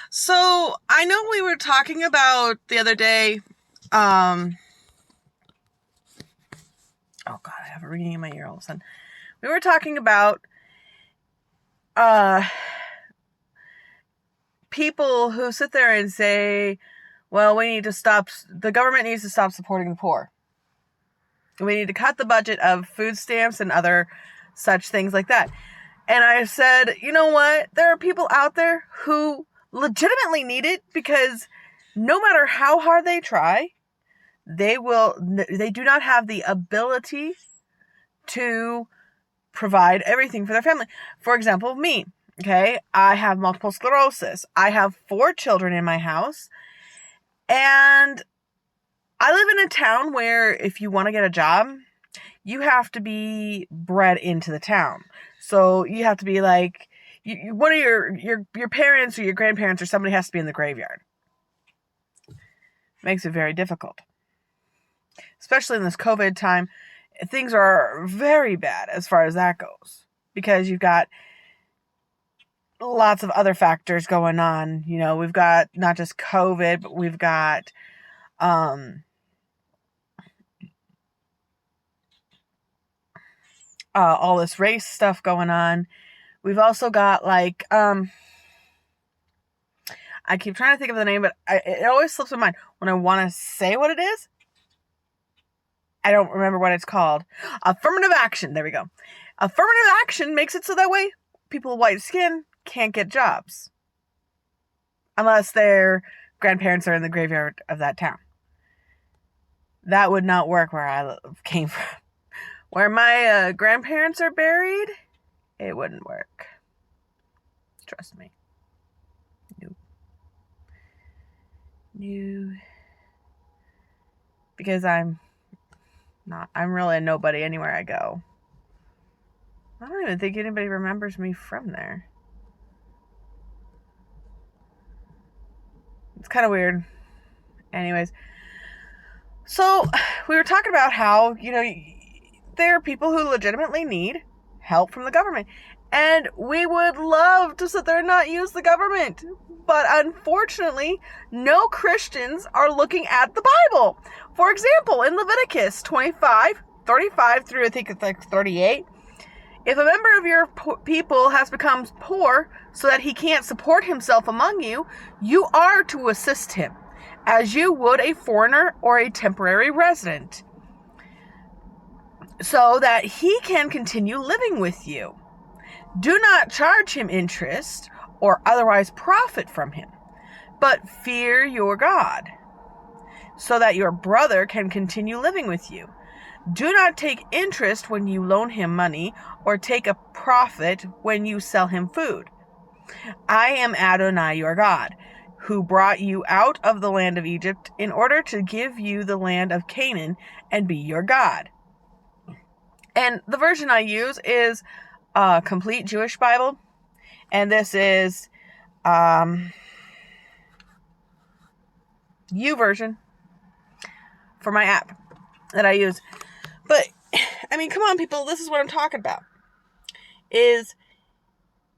So I know we were talking about the other day, oh God, I have a ringing in my ear all of a sudden. We were talking about, people who sit there and say, well, the government needs to stop supporting the poor. We need to cut the budget of food stamps and other such things like that. And I said, you know what? There are people out there who legitimately need it because no matter how hard they try, they do not have the ability to provide everything for their family. For example, me, okay? I have multiple sclerosis. I have 4 children in my house, and I live in a town where if you want to get a job, you have to be bred into the town. So you have to be like, one of your parents or your grandparents or somebody has to be in the graveyard. Makes it very difficult. Especially in this COVID time, things are very bad as far as that goes. Because you've got lots of other factors going on. You know, we've got not just COVID, but we've got all this race stuff going on. We've also got like, I keep trying to think of the name, but it always slips my mind. When I want to say what it is, I don't remember what it's called. Affirmative action. There we go. Affirmative action makes it so that way people with white skin can't get jobs. Unless their grandparents are in the graveyard of that town. That would not work where I came from. Where my grandparents are buried, it wouldn't work. Trust me. No. Because I'm really a nobody anywhere I go. I don't even think anybody remembers me from there. It's kind of weird. Anyways. So, we were talking about how, there are people who legitimately need help from the government. And we would love to sit there and not use the government. But unfortunately, no Christians are looking at the Bible. For example, in Leviticus 25, 35 through I think it's like 38, if a member of your people has become poor so that he can't support himself among you, you are to assist him, as you would a foreigner or a temporary resident, so that he can continue living with you. Do not charge him interest or otherwise profit from him, but fear your God, so that your brother can continue living with you. Do not take interest when you loan him money or take a profit when you sell him food. I am Adonai your God, who brought you out of the land of Egypt in order to give you the land of Canaan and be your God. And the version I use is a complete Jewish Bible. And this is YouVersion for my app that I use. But, I mean, come on, people. This is what I'm talking about. Is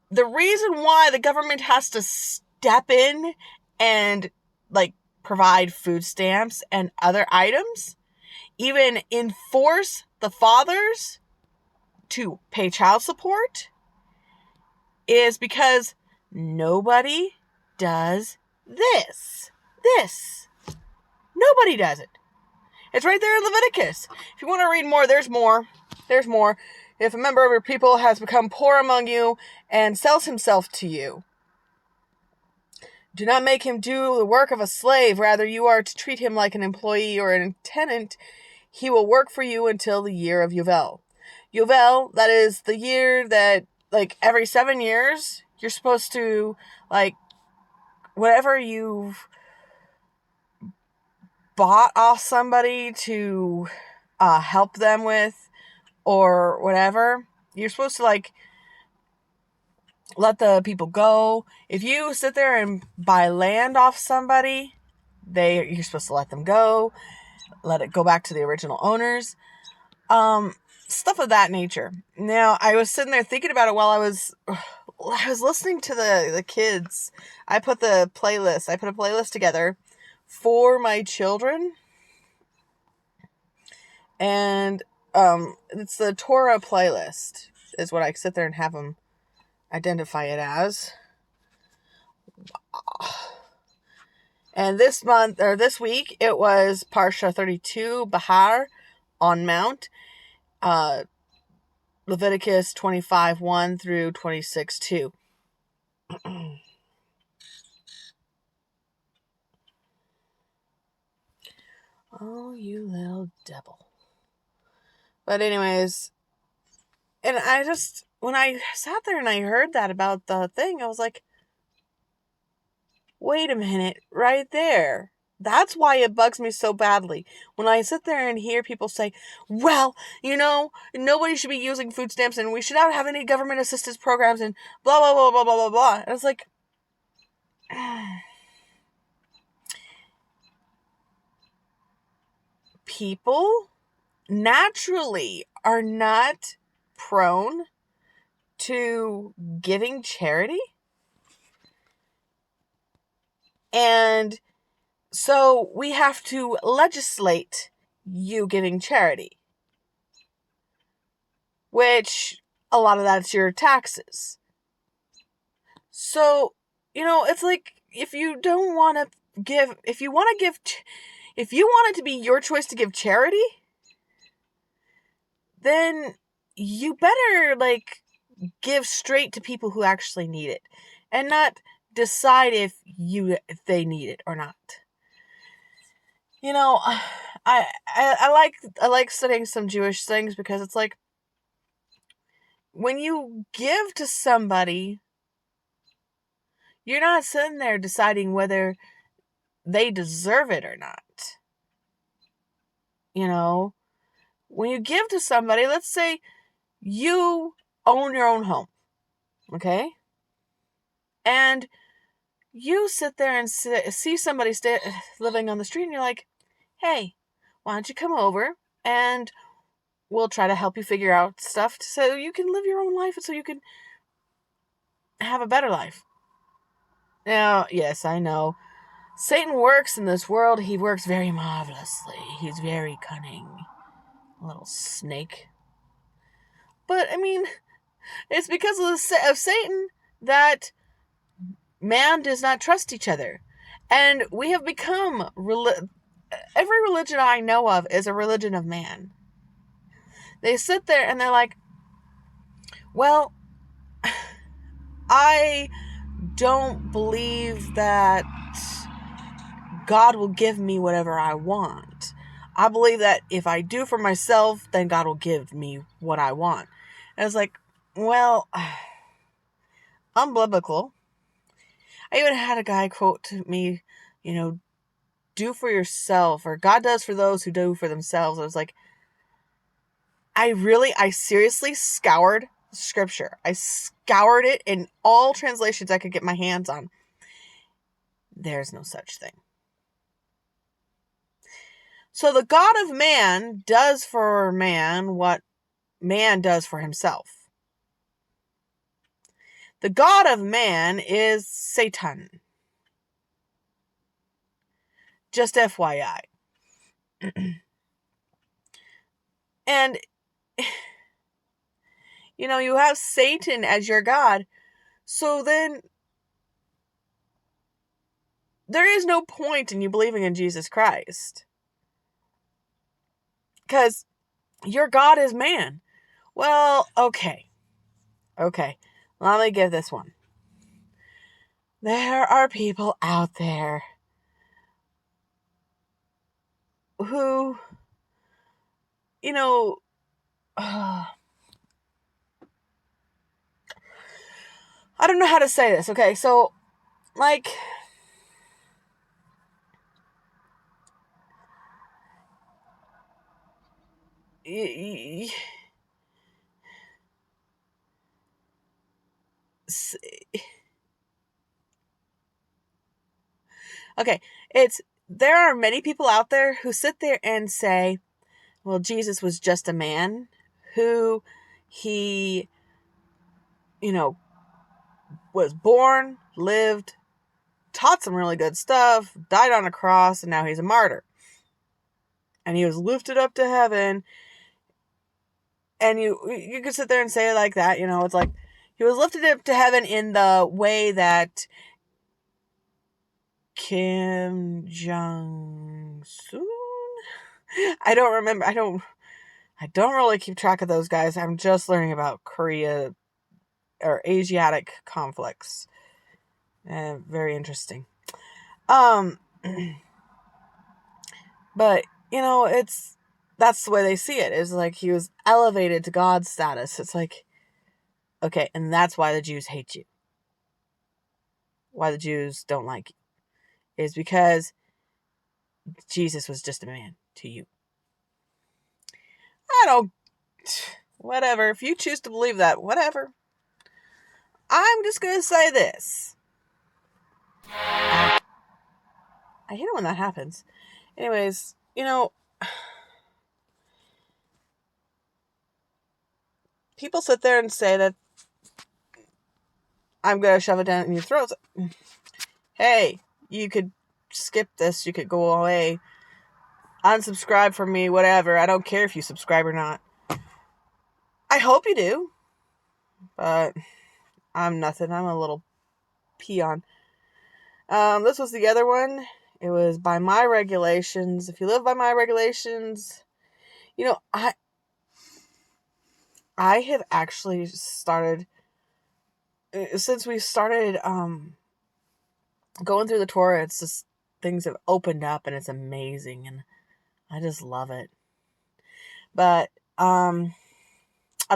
the reason why the government has to step in and, provide food stamps and other items, even enforce the fathers to pay child support, is because nobody does this. Nobody does it. It's right there in Leviticus. If you want to read more, there's more. If a member of your people has become poor among you and sells himself to you, do not make him do the work of a slave. Rather, you are to treat him like an employee or a tenant. He will work for you until the year of Yovel. Yovel, that is the year that, every 7 years, you're supposed to, whatever you've bought off somebody to help them with or whatever, you're supposed to, let the people go. If you sit there and buy land off somebody, you're supposed to let them go. Let it go back to the original owners. Stuff of that nature. Now, I was sitting there thinking about it while I was I was listening to the kids. I put a playlist together for my children. And it's the Torah playlist is what I sit there and have them identify it as. And this week, it was Parsha 32, Bahar, on Mount, Leviticus 25, 1 through 26, 2. Oh, you little devil. But anyways, and when I sat there and I heard that about the thing, I was like, wait a minute, right there. That's why it bugs me so badly. When I sit there and hear people say, well, nobody should be using food stamps and we should not have any government assistance programs and blah, blah, blah, blah, blah, blah, blah. And it's like, people naturally are not prone to giving charity. And so we have to legislate you giving charity, which a lot of that's your taxes. So, it's like, if you want it to be your choice to give charity, then you better give straight to people who actually need it and not decide if they need it or not. I like studying some Jewish things because it's like, when you give to somebody, you're not sitting there deciding whether they deserve it or not. When you give to somebody, let's say you own your own home, okay? And you sit there and see somebody living on the street and you're like, hey, why don't you come over and we'll try to help you figure out stuff so you can live your own life and so you can have a better life. Now, yes, I know. Satan works in this world. He works very marvelously. He's very cunning. Little snake. But, it's because of Satan that man does not trust each other. And we have become... every religion I know of is a religion of man. They sit there and they're like, well, I don't believe that God will give me whatever I want. I believe that if I do for myself, then God will give me what I want. And it's like, well, unbiblical. I even had a guy quote to me, do for yourself, or God does for those who do for themselves. I was like, I seriously scoured scripture. I scoured it in all translations I could get my hands on. There's no such thing. So the God of man does for man what man does for himself. The God of man is Satan. Just FYI. And, you have Satan as your God. So then, there is no point in you believing in Jesus Christ. Because your God is man. Well, okay. Let me give this one. There are people out there who, I don't know how to say this. Okay, so, okay, there are many people out there who sit there and say, well, Jesus was just a man who he, was born, lived, taught some really good stuff, died on a cross, and now he's a martyr. And he was lifted up to heaven. And you could sit there and say it like that, it's like he was lifted up to heaven in the way that Kim Jong-un? I don't remember. I don't really keep track of those guys. I'm just learning about Korea or Asiatic conflicts. Very interesting. But that's the way they see it. It's like he was elevated to God's status. It's like, okay, and that's why the Jews hate you. Why the Jews don't like you is because Jesus was just a man to you. Whatever. If you choose to believe that, whatever. I'm just going to say this. I hate it when that happens. Anyways, people sit there and say that I'm going to shove it down in your throats. Hey, you could skip this. You could go away. Unsubscribe from me, whatever. I don't care if you subscribe or not. I hope you do. But I'm nothing. I'm a little peon. This was the other one. It was by my regulations. If you live by my regulations, I have actually started, since we started going through the Torah, it's just things have opened up and it's amazing and I just love it. But I'll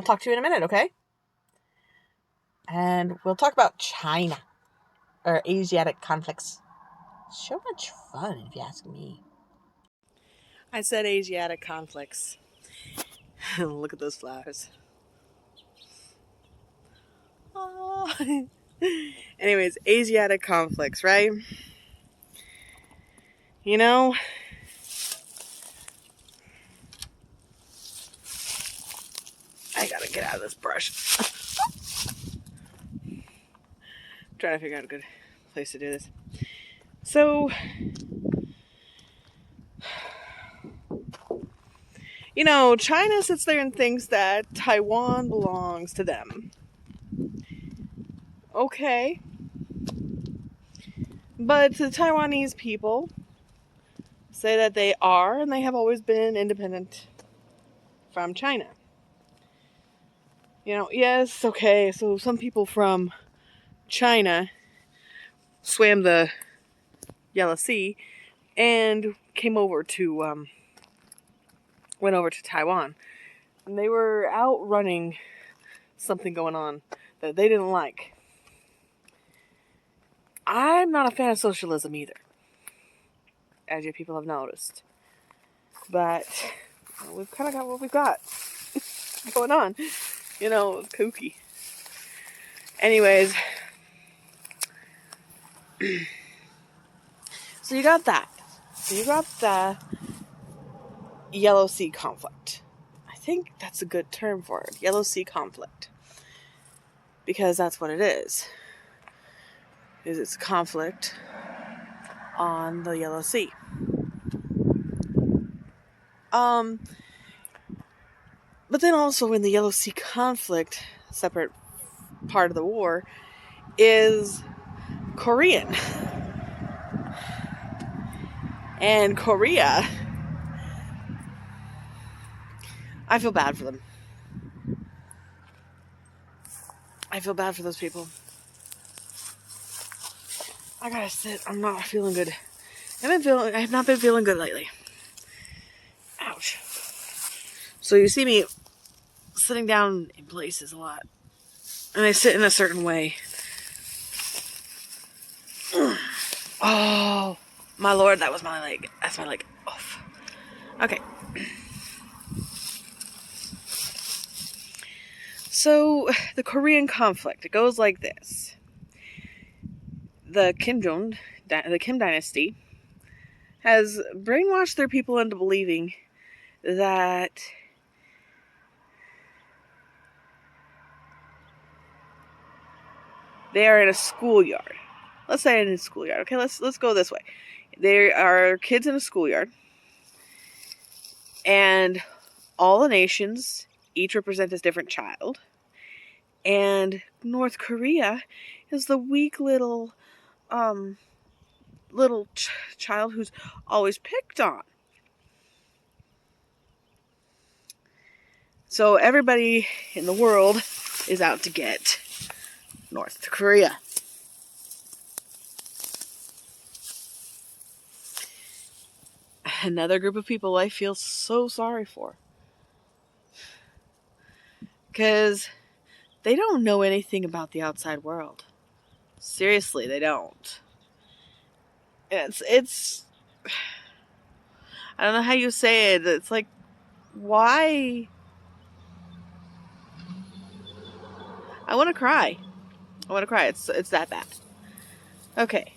talk to you in a minute, okay? And we'll talk about China or Asiatic conflicts. So much fun, if you ask me. I said Asiatic conflicts. Look at those flowers. Oh. Anyways, Asiatic conflicts, right? I gotta get out of this brush. Trying to figure out a good place to do this. So, China sits there and thinks that Taiwan belongs to them. Okay. But the Taiwanese people say that they are, and they have always been independent from China. Yes, okay, so some people from China swam the Yellow Sea and went over to Taiwan. And they were outrunning something going on that they didn't like. I'm not a fan of socialism either, as you people have noticed. But we've kind of got what we've got going on. It's kooky. Anyways, so you got that. So you got the Yellow Sea conflict. I think that's a good term for it. Yellow Sea conflict. Because that's what it is. It's a conflict on the Yellow Sea. But then also in the Yellow Sea conflict, separate part of the war, is Korean. And Korea, I feel bad for them. I feel bad for those people. I gotta sit. I'm not feeling good. I have not been feeling good lately. Ouch. So you see me sitting down in places a lot. And I sit in a certain way. Oh, my Lord, that was my leg. That's my leg. Off. Okay. So, the Korean conflict, it goes like this. The Kim dynasty has brainwashed their people into believing that They are in a schoolyard. Let's say in a schoolyard. Okay, let's go this way. There are kids in a schoolyard, and all the nations each represent a different child. And North Korea is the weak little child who's always picked on. So everybody in the world is out to get North Korea. Another group of people I feel so sorry for. Because they don't know anything about the outside world. Seriously, they don't. It's I don't know how you say it. It's like, why? I want to cry. It's that bad. Okay.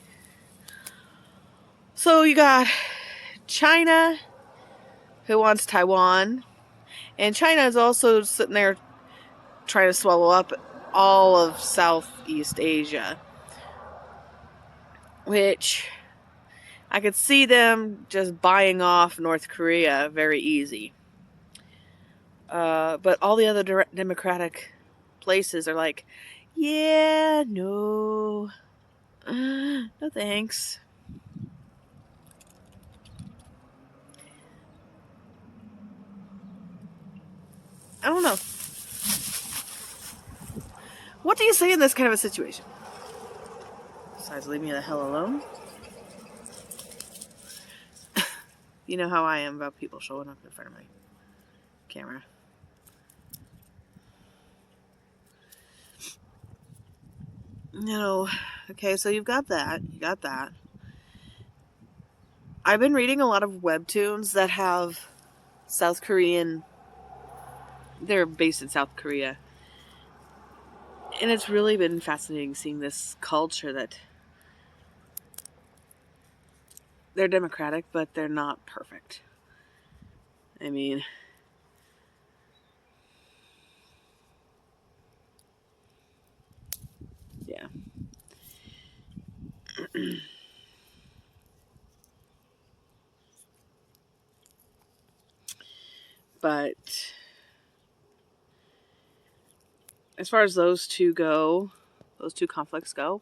So you got China, who wants Taiwan, and China is also sitting there trying to swallow up all of Southeast Asia, which I could see them just buying off North Korea very easy. But all the other democratic places are like, yeah, no, no thanks. I don't know. What do you say in this kind of a situation? Besides, leave me the hell alone. You know how I am about people showing up in front of my camera. No. Okay, so you've got that. You got that. I've been reading a lot of webtoons that have South Korean... They're based in South Korea. And it's really been fascinating seeing this culture that... They're democratic, but they're not perfect. I mean... Yeah. But as far as those two conflicts go,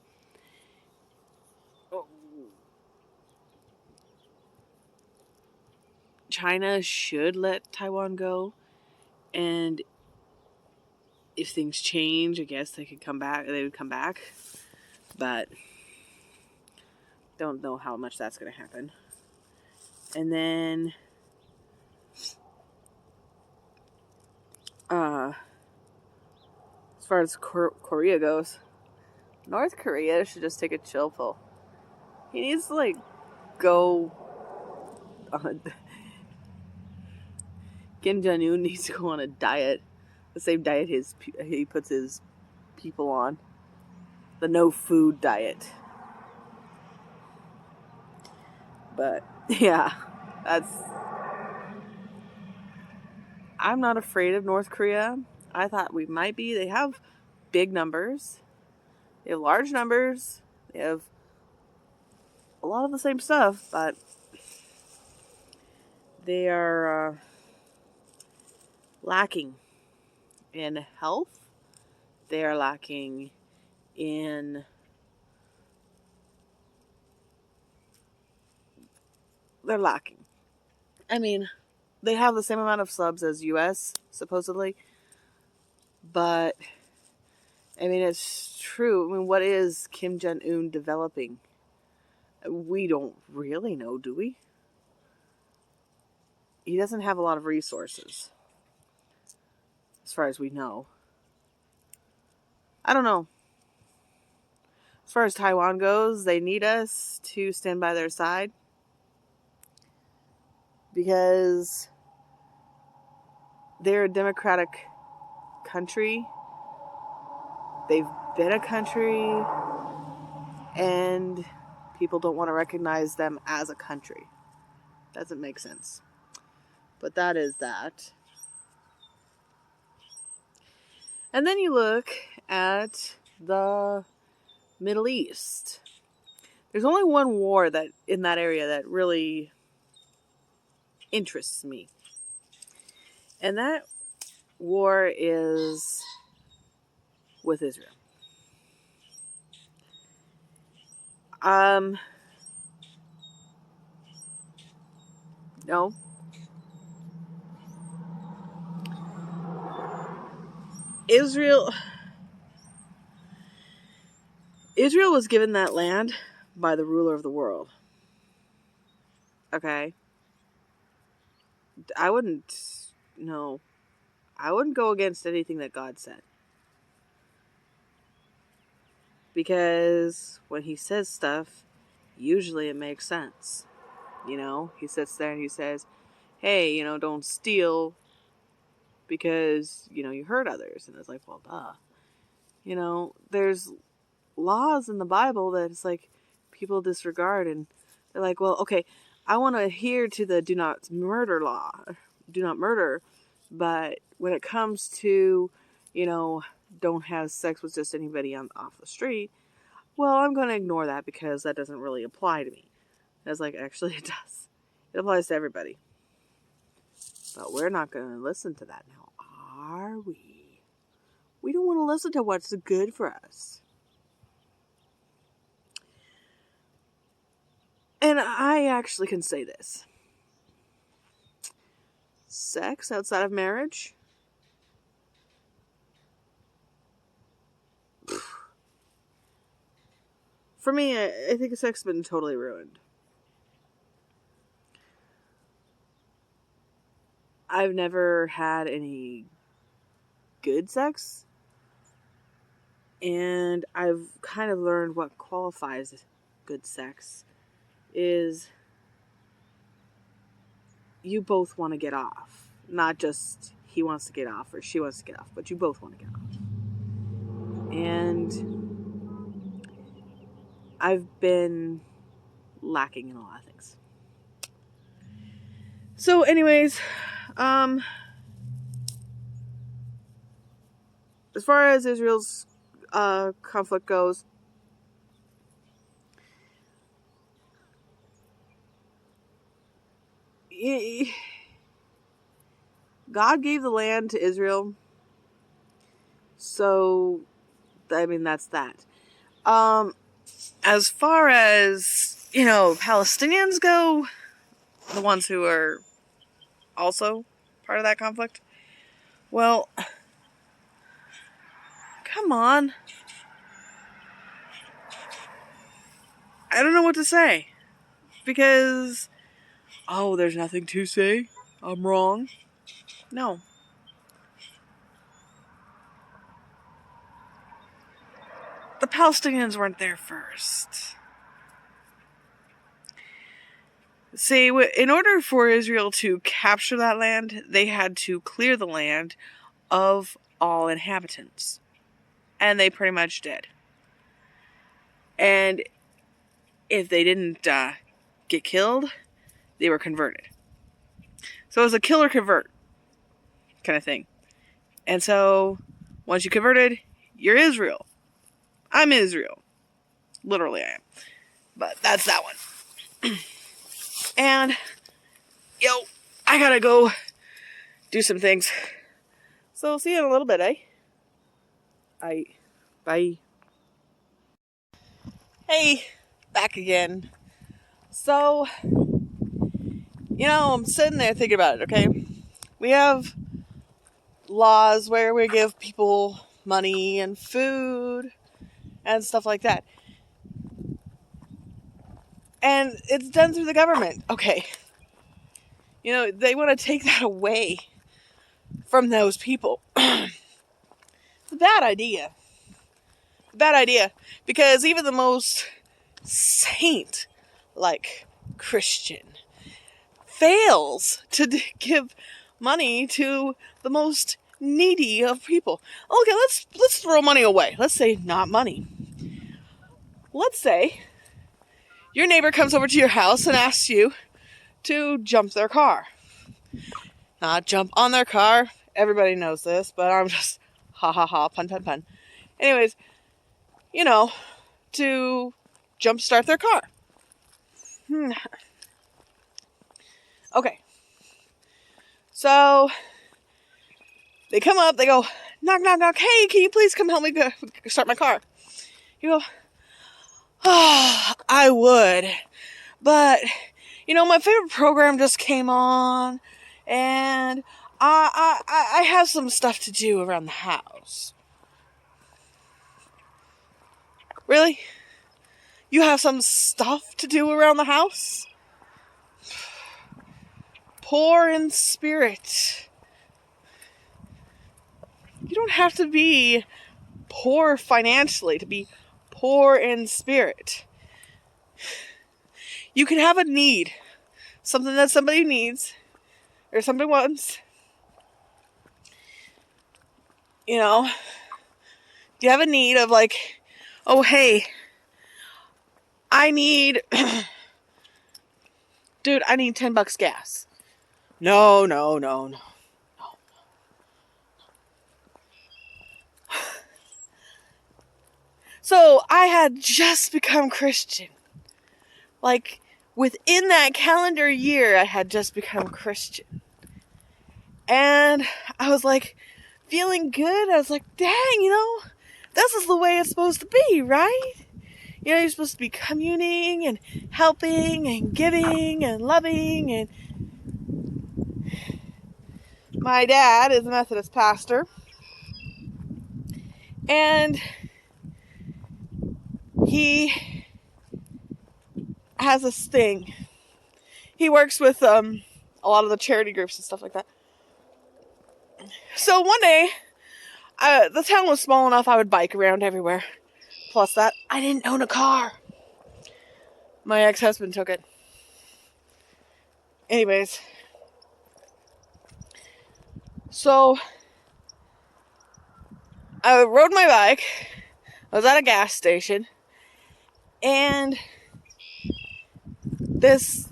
China should let Taiwan go, and if things change, I guess they would come back, but don't know how much that's going to happen. And then as far as Korea goes, North Korea should just take a chill pill. He needs to go on Kim Jong-un needs to go on a diet, the same diet he puts his people on, the no food diet. But yeah, I'm not afraid of North Korea. I thought we might be. They have big numbers. They have large numbers. They have a lot of the same stuff, but they are lacking in health. They are lacking in... They're lacking. I mean, they have the same amount of subs as US, supposedly. But, I mean, it's true. I mean, what is Kim Jong-un developing? We don't really know, do we? He doesn't have a lot of resources, as far as we know. I don't know. As far as Taiwan goes, they need us to stand by their side, because they're a democratic country. They've been a country, and people don't want to recognize them as a country. Doesn't make sense. But that is that. And then you look at the Middle East. There's only one war that in that area that really interests me. And that war is with Israel. No. Israel was given that land by the ruler of the world. Okay? I wouldn't go against anything that God said. Because when he says stuff, usually it makes sense. He sits there and he says, hey, don't steal because, you hurt others. And it's like, well, duh. There's laws in the Bible that it's like people disregard, and they're like, well, okay, I want to adhere to the do not murder law, do not murder, but when it comes to, don't have sex with just anybody off the street, well, I'm going to ignore that because that doesn't really apply to me. I was like, actually it does. It applies to everybody. But we're not going to listen to that now, are we? We don't want to listen to what's good for us. And I actually can say this. Sex outside of marriage? For me, I think sex has been totally ruined. I've never had any good sex. And I've kind of learned what qualifies good sex is you both want to get off. Not just he wants to get off or she wants to get off, but you both want to get off. And I've been lacking in a lot of things. So anyways, as far as Israel's conflict goes, God gave the land to Israel, so that's that. As far as Palestinians go, the ones who are also part of that conflict, well, come on. I don't know what to say. Because, there's nothing to say. I'm wrong. No. The Palestinians weren't there first. See, in order for Israel to capture that land, they had to clear the land of all inhabitants. And they pretty much did. And if they didn't get killed, they were converted. So it was a kill or convert kind of thing. And so, once you converted, you're Israel. I'm Israel. Literally I am. But that's that one. And, I gotta go do some things. So, see you in a little bit, eh? Bye. Hey, back again. So, I'm sitting there thinking about it, okay? We have laws where we give people money and food and stuff like that. And it's done through the government. Okay. They want to take that away from those people. It's a bad idea. Bad idea. Because even the most saint-like Christian fails to give money to the most needy of people. Okay, let's throw money away. Let's say not money. Let's say your neighbor comes over to your house and asks you to jump their car. Not jump on their car. Everybody knows this, but I'm just ha ha ha, pun pun pun. Anyways, to jumpstart their car. Okay. So they come up, they go, knock, knock, knock. Hey, can you please come help me start my car? You go, oh, I would. But, my favorite program just came on, and I have some stuff to do around the house. Really? You have some stuff to do around the house? Poor in spirit. You don't have to be poor financially to be poor in spirit. You can have a need, something that somebody needs, or somebody wants. You have a need of like, oh, hey, I need, dude, I need $10 gas. No. So I had just become Christian. Like, within that calendar year, I had just become Christian. And I was like, feeling good. I was like, dang, this is the way it's supposed to be, right? You're supposed to be communing and helping and giving and loving. And my dad is a Methodist pastor. And he has this thing. He works with a lot of the charity groups and stuff like that. So one day, the town was small enough I would bike around everywhere. Plus that, I didn't own a car. My ex-husband took it. Anyways. So, I rode my bike. I was at a gas station. And this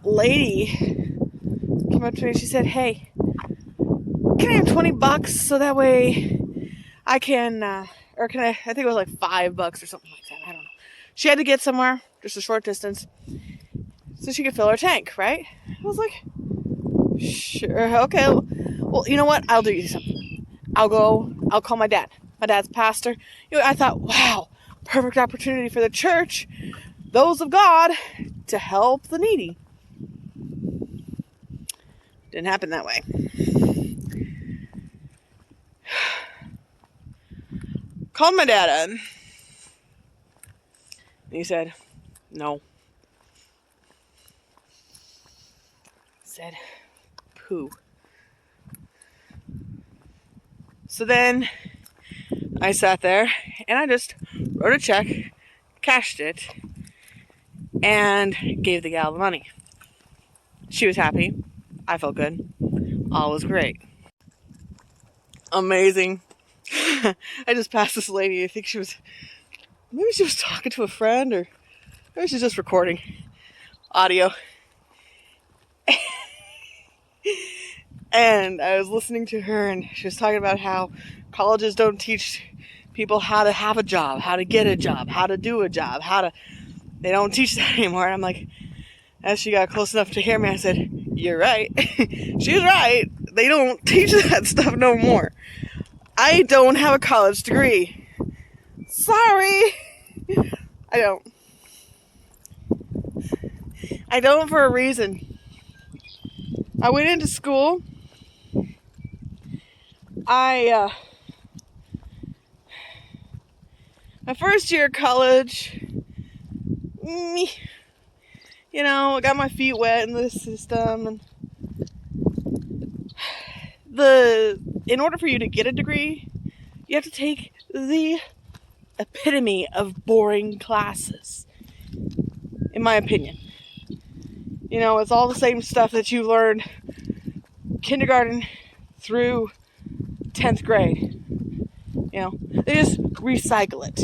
lady came up to me and she said, hey, can I have $20 so that way I can, I think it was like $5 or something like that. I don't know. She had to get somewhere, just a short distance, so she could fill her tank, right? I was like, sure, okay. Well, you know what? I'll do you something. I'll call my dad. My dad's pastor. I thought, wow, perfect opportunity for the church, those of God, to help the needy. Didn't happen that way. Called my dad up. And he said, no. Said, poo. So then I sat there and I just wrote a check, cashed it, and gave the gal the money. She was happy. I felt good. All was great. Amazing. I just passed this lady. I think maybe she was talking to a friend, or maybe she's just recording audio. And I was listening to her, and she was talking about how colleges don't teach people how to have a job, how to get a job, how to do a job, they don't teach that anymore. And I'm like, as she got close enough to hear me, I said, you're right. She's right. They don't teach that stuff no more. I don't have a college degree. Sorry. I don't for a reason. I went into school. My first year of college, I got my feet wet in the system, and in order for you to get a degree, you have to take the epitome of boring classes, in my opinion. It's all the same stuff that you learned kindergarten through 10th grade. They just recycle it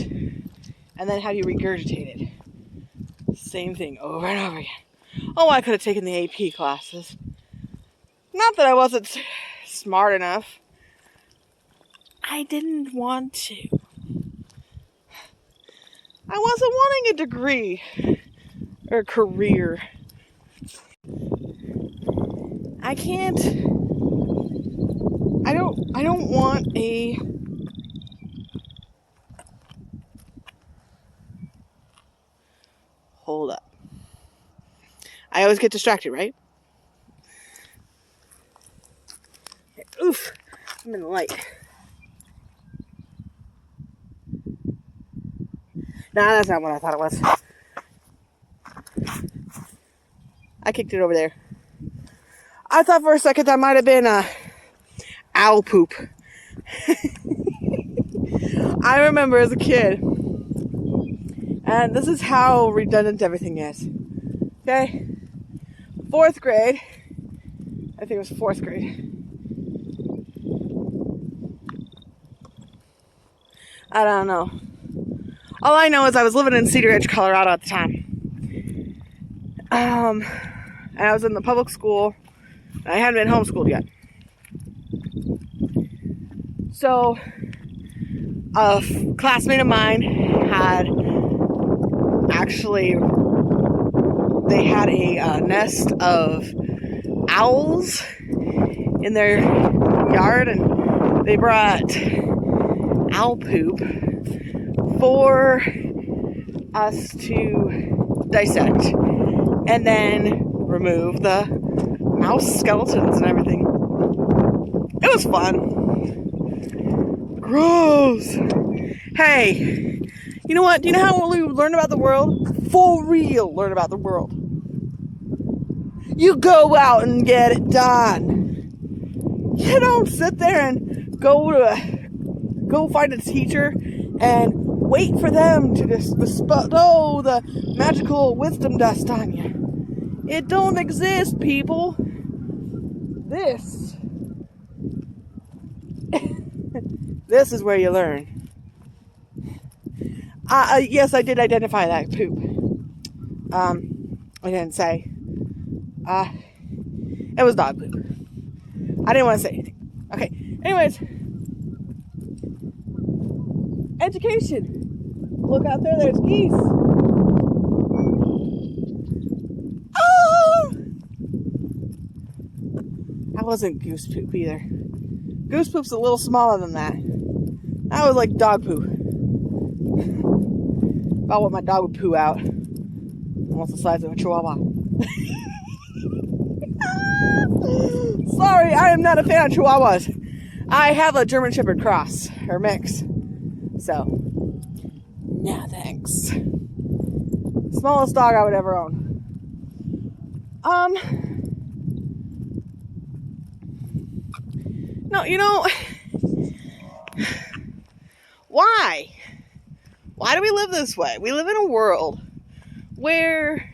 and then have you regurgitate it. Same thing over and over again. Oh, I could have taken the AP classes. Not that I wasn't smart enough. I didn't want to. I wasn't wanting a degree or a career. I can't. I don't want a. Hold up. I always get distracted, right? Oof. I'm in the light. Nah, that's not what I thought it was. I kicked it over there. I thought for a second that might have been owl poop. I remember as a kid, and this is how redundant everything is. Okay? 4th grade. I think it was 4th grade. I don't know. All I know is I was living in Cedar Ridge, Colorado at the time. And I was in the public school. I hadn't been homeschooled yet. So, a classmate of mine had actually, they had a nest of owls in their yard, and they brought owl poop for us to dissect and then remove the mouse skeletons and everything. It was fun. Gross. Hey, you know what? Do you know how we learn about the world? For real, learn about the world. You go out and get it done. You don't sit there and go find a teacher and wait for them to just bestow the magical wisdom dust on you. It don't exist, people. This is where you learn. Yes, I did identify that poop. I didn't say. It was dog poop. I didn't want to say anything. Okay. Anyways, education. Look out there. There's geese. Oh! That wasn't goose poop either. Goose poop's a little smaller than that. That was like dog poo. About what my dog would poo out. Almost the size of a chihuahua. Sorry, I am not a fan of chihuahuas. I have a German Shepherd cross, or mix. So, nah, thanks. Smallest dog I would ever own. No, you know, why? Why do we live this way? We live in a world where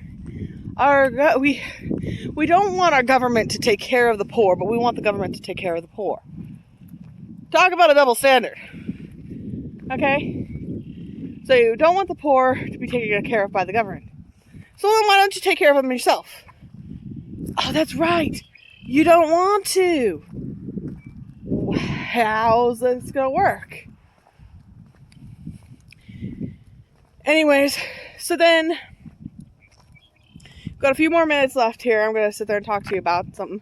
we don't want our government to take care of the poor, but we want the government to take care of the poor. Talk about a double standard. Okay? So you don't want the poor to be taken care of by the government. So then why don't you take care of them yourself? Oh, that's right. You don't want to. How's this gonna work? Anyways, so then got a few more minutes left here. I'm gonna sit there and talk to you about something.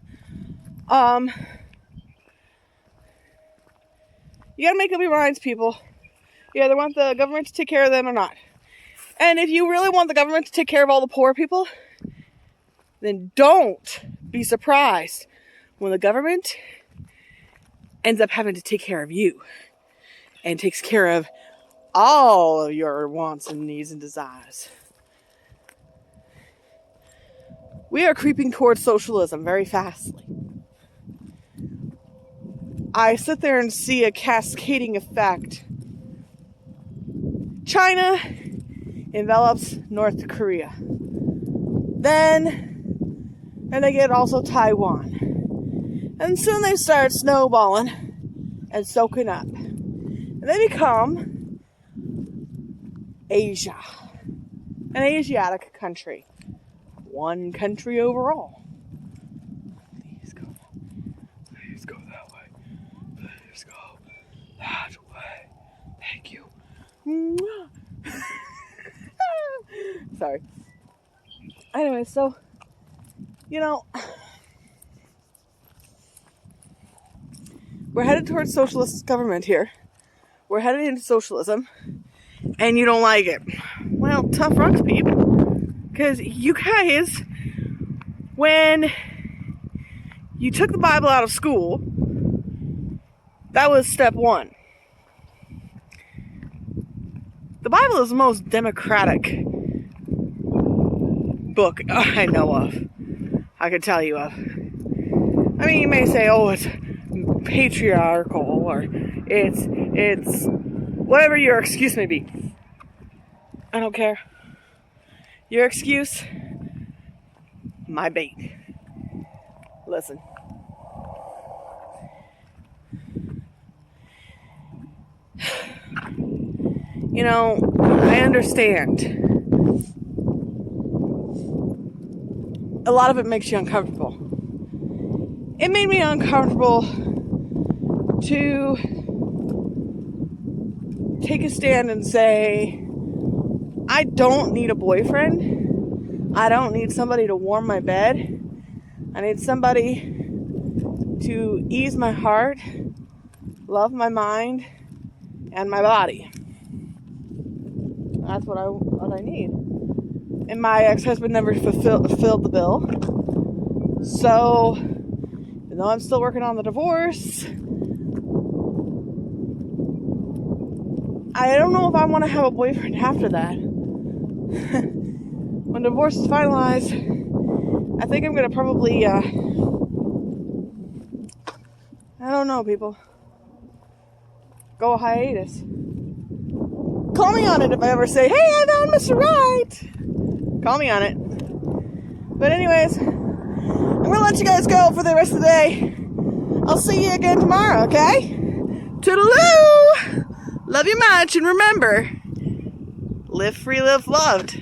You gotta make up your minds, people. You either want the government to take care of them or not. And if you really want the government to take care of all the poor people, then don't be surprised when the government ends up having to take care of you and takes care of all of your wants and needs and desires. We are creeping towards socialism very fastly. I sit there and see a cascading effect. China envelops North Korea. Then they get also Taiwan. And soon they start snowballing and soaking up. And they become Asia. An Asiatic country. One country overall. Please go that way. Please go that way. Please go that way. Thank you. Sorry. Anyway, so, you know, we're headed towards socialist government here. We're headed into socialism, and you don't like it. Well, tough rocks, people. Because you guys, when you took the Bible out of school, that was step one. The Bible is the most democratic book I know of. I could tell you of. I mean, you may say, oh, it's patriarchal, or it's whatever your excuse may be. I don't care. Your excuse, my bait. Listen. You know, I understand. A lot of it makes you uncomfortable. It made me uncomfortable to take a stand and say, I don't need a boyfriend. I don't need somebody to warm my bed. I need somebody to ease my heart, love my mind, and my body. That's what I need. And my ex-husband never fulfilled the bill. So, even though I'm still working on the divorce, I don't know if I want to have a boyfriend after that. When divorce is finalized, I think I'm going to probably, I don't know, people. Go hiatus. Call me on it if I ever say, hey, I found Mr. Right. Call me on it. But anyways, I'm going to let you guys go for the rest of the day. I'll see you again tomorrow, okay? Toodaloo! Love you much, and remember, live free, live loved.